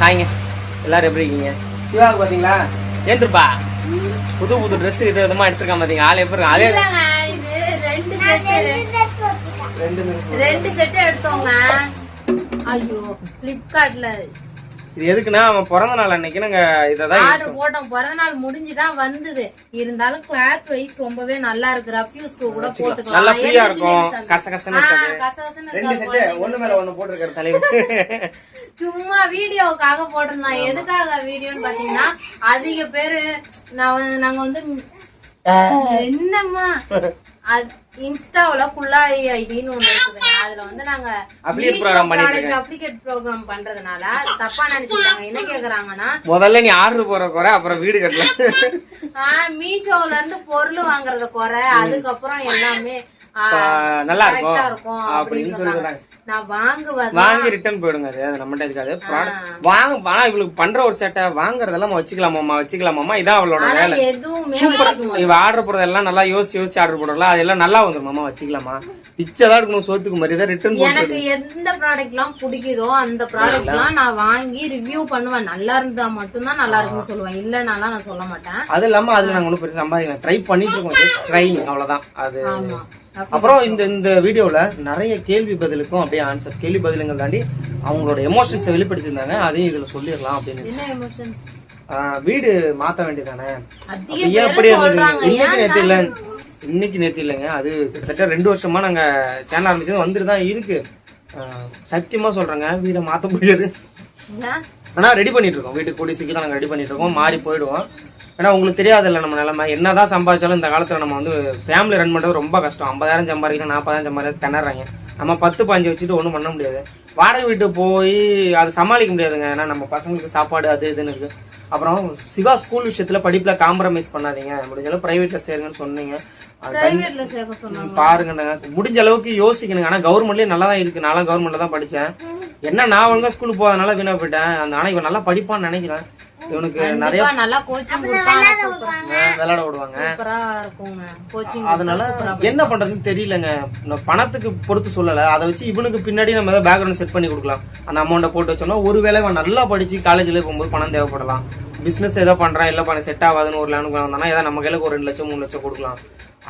ஹாய்ங்க, எல்லாரும் எப்படி இருக்கீங்க? சிவாவுக்கு பாத்தீங்களா ஏந்திருப்பா புது புது ட்ரெஸ் இது விதமா எடுத்துருக்கான் பாத்தீங்க. ஆள் எப்படி அதே ரெண்டு செட் எடுத்தோங்க. ஐயோ பிளிப்கார்ட்ல இது எதுக்குன்னா அவன் பிறந்த நாள் அன்னைக்கு நாங்க இதான் ஆர்டர் போட்டோம். பிறந்த நாள் முடிஞ்சுதான் வந்தது. இருந்தாலும் கிளாத் வைஸ் ரொம்பவே நல்லா இருக்கு. ரஃப்யூஸ்க்கு கூட போட்டுக்கலாம். நல்லா ஃப்ரீயா இருக்கும். கசகசன்னு இருக்காது. கசகசன்னு ரெண்டு செட் ஒண்ணு மேல ஒண்ணு போட்டுருக்காரு தலைவர். சும்மா வீடியோவுக்காக போட்டிருந்தான். எதுக்காக வீடியோன்னு பாத்தீங்கன்னா அதிக பேரு நாங்க வந்து என்னம்மா இன்ஸ்டாவுல குள்ளாய் ஐடின்னு ஒண்ணு இருக்குதுங்க. அதுல வந்து நாங்க அப்ளிகேட் ப்ரோக்ராம் பண்றதுனால தப்பா நினைச்சுட்டாங்க. என்ன கேக்குறாங்கன்னா முதல்ல நீ ஆர்டர் போற குறை, அப்புறம் வீடு கட்டலாம். மீஷோல இருந்து பொருள் வாங்குறத குறை, அதுக்கப்புறம் எல்லாமே நல்லா இருக்கும் அப்படின்னு சொல்லுறாங்க. நான் வாங்கி ரிட்டர்ன் போயிடுங்க. அது நம்மகிட்ட இருக்காது. வாங்க ஆனா இவளுக்கு பண்ற ஒரு செட்டை வாங்குறதெல்லாம் வச்சுக்கலாமாமா இதான் அவளோட வேலை. இவ ஆர்டர் போறதெல்லாம் நல்லா யோசிச்சு ஆர்டர் போடலாம். அதெல்லாம் நல்லா வந்துருமாமா வச்சுக்கலாமா. பிச்சைதான் இருக்கணும். சோத்துக்கு மாதிரி ரிட்டர்ன். எனக்கு எந்த ப்ராடக்ட் எல்லாம் பிடிக்குதோ அந்த ப்ராடக்ட் எல்லாம் நான் வாங்கி ரிவ்யூ பண்ணுவேன். நல்லா இருந்தா மட்டும்தான் நல்லா இருக்குன்னு சொல்லுவேன். இல்லனாலாம் நான் சொல்ல மாட்டேன். அது இல்லாம அதுல நாங்க ஒன்னும் பெருசா சம்பாதிக்கலாம். ட்ரை பண்ணிட்டு இருக்கோம். ட்ரை அவ்வளவுதான். அது அப்புறம் இந்த வீடியோல நிறைய கேள்வி பதிலுக்கும் அப்படியே ஆன்சர், கேள்வி பதிலுங்கள் தாண்டி அவங்களோட எமோஷன்ஸை வெளிப்படுத்திருந்தாங்க. அதையும் இதுல சொல்லிடலாம் அப்படின்னு. வீடு மாத்த வேண்டியதானே இன்னைக்கு நேத்து இல்லைங்க. அது கிட்டத்தட்ட 2 வருஷமா நாங்க சேனல் ஆரம்பிச்சது வந்துட்டு தான் இருக்கு. சத்தியமா சொல்றேங்க, வீடை மாத்த முடியாது. ஆனா ரெடி பண்ணிட்டு இருக்கோம். வீட்டுக்கு கூடி சீக்கிரம் நாங்க ரெடி பண்ணிட்டு இருக்கோம். மாறி போயிடுவோம். ஏன்னா உங்களுக்கு தெரியாதுல்ல நம்ம நிலைமை. என்னதான் சம்பாதிச்சாலும் இந்த காலத்துல நம்ம வந்து ஃபேமிலி ரன் பண்றது ரொம்ப கஷ்டம். 50,000 சம்பாதிக்கணும், 40,000 சம்பாதிக்க திணறாங்க. நம்ம 10-15 வச்சுட்டு ஒன்றும் பண்ண முடியாது. வாடகை வீட்டு போய் அதை சமாளிக்க முடியாதுங்க. ஏன்னா நம்ம பசங்களுக்கு சாப்பாடு அது இதுன்னு இருக்கு. அப்புறம் சிவா ஸ்கூல் விஷயத்துல படிப்புல காம்ப்ரமைஸ் பண்ணாதீங்க. முடிஞ்ச அளவு பிரைவேட்ல சேருங்கன்னு சொன்னீங்க. பாருங்க, முடிஞ்ச அளவுக்கு யோசிக்கணுங்க. ஆனா கவர்மெண்ட்லயே நல்லா தான் இருக்கு. நானும் கவர்மெண்ட்ல தான் படிச்சேன். என்ன நான் ஒழுங்கா ஸ்கூலுக்கு போறதுனால வீணா போயிட்டேன். ஆனா இவன் நல்லா படிப்பான்னு நினைக்கிறேன். இவனுக்கு நிறைய நல்லா கோச்சிங் விளையாட விடுவாங்க. அதனால என்ன பண்றதுன்னு தெரியலங்க. பணத்துக்கு பொறுத்து சொல்லல. அதை வச்சு இவனுக்கு பின்னாடி நம்ம ஏதாவது பேக்ரவுண்ட் செட் பண்ணி கொடுக்கலாம். அந்த அமௌண்ட்டை போட்டு வச்சோம்னா ஒருவேளை இவன் நல்லா படிச்சு காலேஜ்ல போகும்போது பணம் தேவைப்படலாம். பிசினஸ் ஏதோ பண்றான், இல்ல பண்ண செட் ஆகாதுன்னு ஒரு லேனுக்கு வந்தானா ஏதாவது நம்ம கையில ஒரு 2 லட்சம் 3 லட்சம் கொடுக்கலாம்.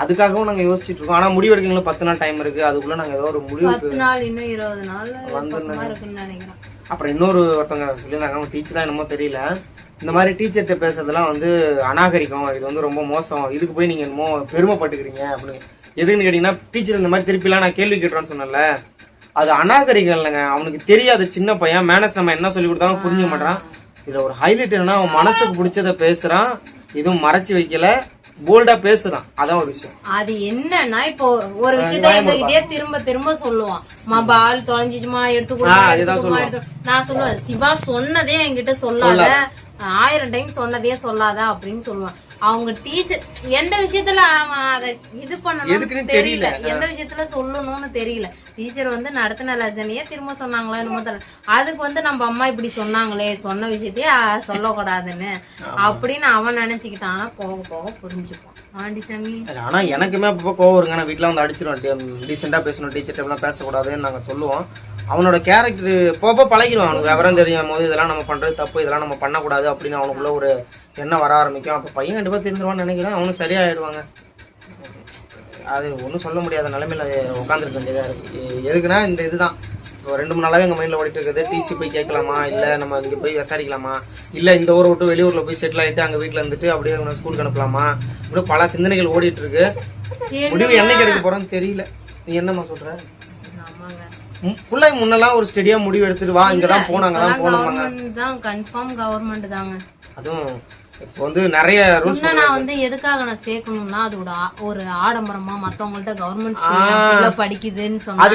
அதுக்காகவும் நாங்க யோசிச்சுட்டு இருக்கோம். ஆனா முடிவு எடுக்கீங்களா 10 நாள் டைம் இருக்கு. அதுக்குள்ள நாங்க ஏதோ ஒரு முடிவு 10 நாள் இன்னும் 20 நாள் இருக்குன்னு நினைக்கிறேன். அப்புறம் இன்னொரு ஒருத்தவங்க சொல்லியிருந்தாங்க, அவங்க டீச்சர் தான் என்னமோ தெரியல, இந்த மாதிரி டீச்சர்கிட்ட பேசுறதுலாம் வந்து அநாகரிகம், இது வந்து ரொம்ப மோசம், இதுக்கு போய் நீங்க என்னமோ பெருமைப்பட்டுக்கிறீங்க அப்படின்னு. எதுக்குன்னு கேட்டீங்கன்னா, டீச்சர் இந்த மாதிரி திருப்பிலாம் நான் கேள்வி கேட்டுறேன்னு சொன்னல, அது அநாகரிகம் இல்லைங்க. அவனுக்கு தெரியாது. சின்ன பையன் மேனஸ் நம்ம என்ன சொல்லி கொடுத்தாலும் புரிஞ்சுக்க மாட்டான். இதுல ஒரு ஹைலைட் என்னன்னா, அவன் மனசுக்கு பிடிச்சத பேசுறான், எதுவும் மறைச்சு வைக்கல, போல்டா பேசுறான். அதான் ஒரு விஷயம். அது என்னன்னா, இப்போ ஒரு விஷயத்த எங்ககிட்டயே திரும்ப திரும்ப சொல்லுவான். பால் தொலைஞ்சிச்சுமா எடுத்து நான் சொல்லுவேன், சிவா சொன்னதே என்கிட்ட சொல்லாத, 1000 டைம் சொன்னதே சொல்லாத அப்படின்னு சொல்லுவான். அவங்க டீச்சர் எந்த விஷயத்துல அவன் அதை இது பண்ணணும் தெரியல, எந்த விஷயத்துல சொல்லணும்னு தெரியல. டீச்சர் வந்து நடத்தின லெசனையே திரும்ப சொன்னாங்களா என்னமோ தெரியல. அதுக்கு வந்து நம்ம அம்மா இப்படி சொன்னாங்களே, சொன்ன விஷயத்தையே சொல்லக்கூடாதுன்னு அப்படின்னு அவன் நினைச்சுக்கிட்டான். ஆனா போக போக புரிஞ்சுப்பான். ஆனா எனக்குமே அப்பப்போ கோவம் வருங்க. நான் வீட்டுல வந்து அடிச்சிருவோம். டீசெண்டா பேசணும், டீச்சர் எல்லாம் பேசக்கூடாதுன்னு நாங்க சொல்லுவோம். அவனோட கேரக்டர் போக பழகிடும். அவனுக்கு விவரம் தெரியும் போது இதெல்லாம் நம்ம பண்றது தப்பு, இதெல்லாம் நம்ம பண்ணக்கூடாது அப்படின்னு அவனுக்குள்ள ஒரு எண்ணம் வர ஆரம்பிக்கும். அப்ப பையன் கண்டிப்பா தெரிஞ்சிருவான்னு நினைக்கிறேன். அவனும் சரியாயிடுவாங்க. அது ஒன்றும் சொல்ல முடியாத நிலைமையில உட்காந்துருக்க வேண்டியதா இருக்கு. எதுக்குன்னா இந்த இதுதான் 2-3 நாளாவே எங்க மைண்ட்ல ஓடிட்டு இருக்குது. டிசி போய் கேட்கலாமா, இல்ல நம்ம இங்க போய் விசாரிக்கலாமா, இல்ல இந்த ஊரை விட்டு வெளியூர்ல போய் செட்டில் ஆயிட்டு அங்க வீட்டுல இருந்துட்டு அப்படியே ஸ்கூலுக்கு அனுப்பலாமா, இப்படி பல சிந்தனைகள் ஓடிட்டு இருக்கு. முடிவு என்னைக்கு எடுக்க போறோன்னு தெரியல. நீ என்னமா சொல்ற? முன்னெல்லாம் ஒரு ஸ்டெடியா முடிவு எடுத்துட்டு வா, இங்கதான் போனாங்க கன்ஃபார்ம் கவர்மெண்ட் தாங்க. அதுவும் இப்போ வந்து நிறைய ரூல்ஸ். நான் வந்து எதுக்காக நான் சேர்க்கணும்னா, அதோட ஒரு ஆடம்பரமா மத்தவங்கள்ட்ட கவர்மெண்ட் ஸ்கூல்ல படிக்குதுன்னு சொன்னா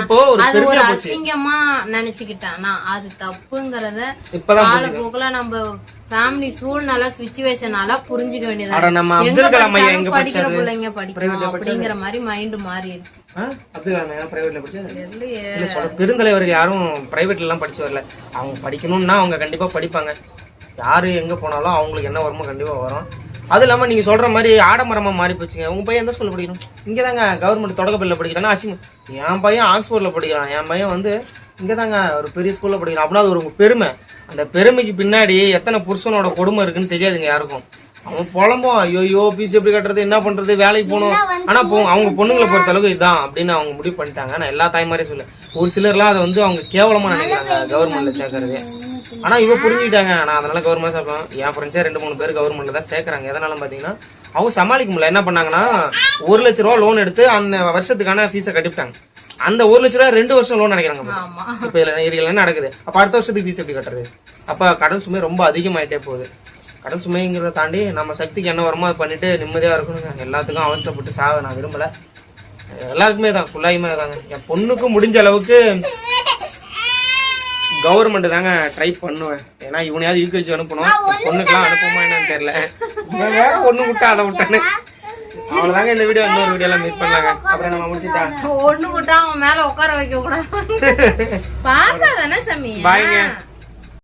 அது ஒரு அசிங்கமா நினைச்சுக்கிட்டேன். நான் அது தப்புங்கிறத காலப்போக்குல நம்ம ஃபேமிலி சூழ்நிலை சிச்சுவேஷனால புரிஞ்சுக்க வேண்டியதா படிக்கிற பிள்ளைங்க படிக்கணும் அப்படிங்கிற மாதிரி மைண்ட் மாறிடுச்சு. பெருந்தலைவர்கள் யாரும் பிரைவேட்ல எல்லாம் படிச்சு வரல. அவங்க படிக்கணும்னா அவங்க கண்டிப்பா படிப்பாங்க. யாரு எங்க போனாலும் அவங்களுக்கு என்ன வருமோ கண்டிப்பா வரும். அது இல்லாம நீங்க சொல்ற மாதிரி ஆடம்பரமா மாறி போச்சுங்க. உங்க பையன் எந்த ஸ்கூல்ல படிக்கணும்? இங்கதாங்க கவர்மெண்ட் தொடக்கப்பள்ளியில படிக்கிறான்னா அசிங்கம். என் பையன் ஆக்ஸ்போர்ட்ல படிக்கிறான், என் பையன் வந்து இங்கதாங்க ஒரு பெரிய ஸ்கூல்ல படிக்கிறான் அப்படின்னா அது ஒரு பெருமை. அந்த பெருமைக்கு பின்னாடி எத்தனை புருஷனோட கொடுமை இருக்குன்னு தெரியாதுங்க யாருக்கும். அவன் புலம்போம், ஐயோ பீஸ் எப்படி கட்டுறது, என்ன பண்றது, வேலைக்கு போகணும். ஆனா அவங்க பொண்ணுங்களை பொறுத்த அளவுக்கு இதுதான் அப்படின்னு அவங்க முடிவு பண்ணிட்டாங்க. நான் எல்லா தாய்மாரையும் சொல்ல, ஒரு சிலர்லாம் அதை வந்து அவங்க கேவலமா நினைக்கிறாங்க கவர்மெண்ட்ல சேர்க்கறது. ஆனா இவ புரிஞ்சுக்கிட்டாங்க. நான் அதனால கவர்மெண்ட் சேர்ப்பேன். என் ஃப்ரெண்ட்ஸே 2-3 பேர் கவர்மெண்ட்ல தான் சேர்க்கறாங்க. எதனால பாத்தீங்கன்னா அவங்க சமாளிக்க முடியல. என்ன பண்ணாங்கன்னா 1 லட்ச ரூபா லோன் எடுத்து அந்த வருஷத்துக்கான ஃபீஸை கட்டிவிட்டாங்க. அந்த 1 லட்ச ரூபா 2 வருஷம் லோன் நினைக்கிறாங்க. இப்ப இதுல என்ன நடக்குது, அப்ப அடுத்த வருஷத்துக்கு ஃபீஸ் எப்படி கட்டுறது? அப்ப கடன் சுமை ரொம்ப அதிகமாயிட்டே போகுது. கடன் சுமைங்கிறத தாண்டி நம்ம சக்திக்கு என்ன வருமோ அதை பண்ணிட்டு நிம்மதியா இருக்கணுங்க. எல்லாத்துக்கும் அவசரப்பட்டு சாக நான் விரும்பல. எல்லாருக்குமே தான், ஃபுல்லாயுமே தாங்க. என் பொண்ணுக்கு முடிஞ்ச அளவுக்கு கவர்மெண்ட் தாங்க ட்ரை பண்ணுவேன். ஏன்னா இவனையாவது யூகேஜி அனுப்பணும். பொண்ணுக்கெல்லாம் அனுப்புமா என்னன்னு தெரியல. இவன் வேற ஒண்ணு விட்டா அதை விட்டானு. அவ்வளவுதாங்க இந்த வீடியோ. இன்னொரு வீடியோ எல்லாம் மீட் பண்ணலாங்க. அப்புறம் நம்ம முடிச்சுட்டா ஒண்ணு விட்டா அவன் மேல உட்கார வைக்க கூடாது. பாக்காதானே சாமி. பாய்ங்க.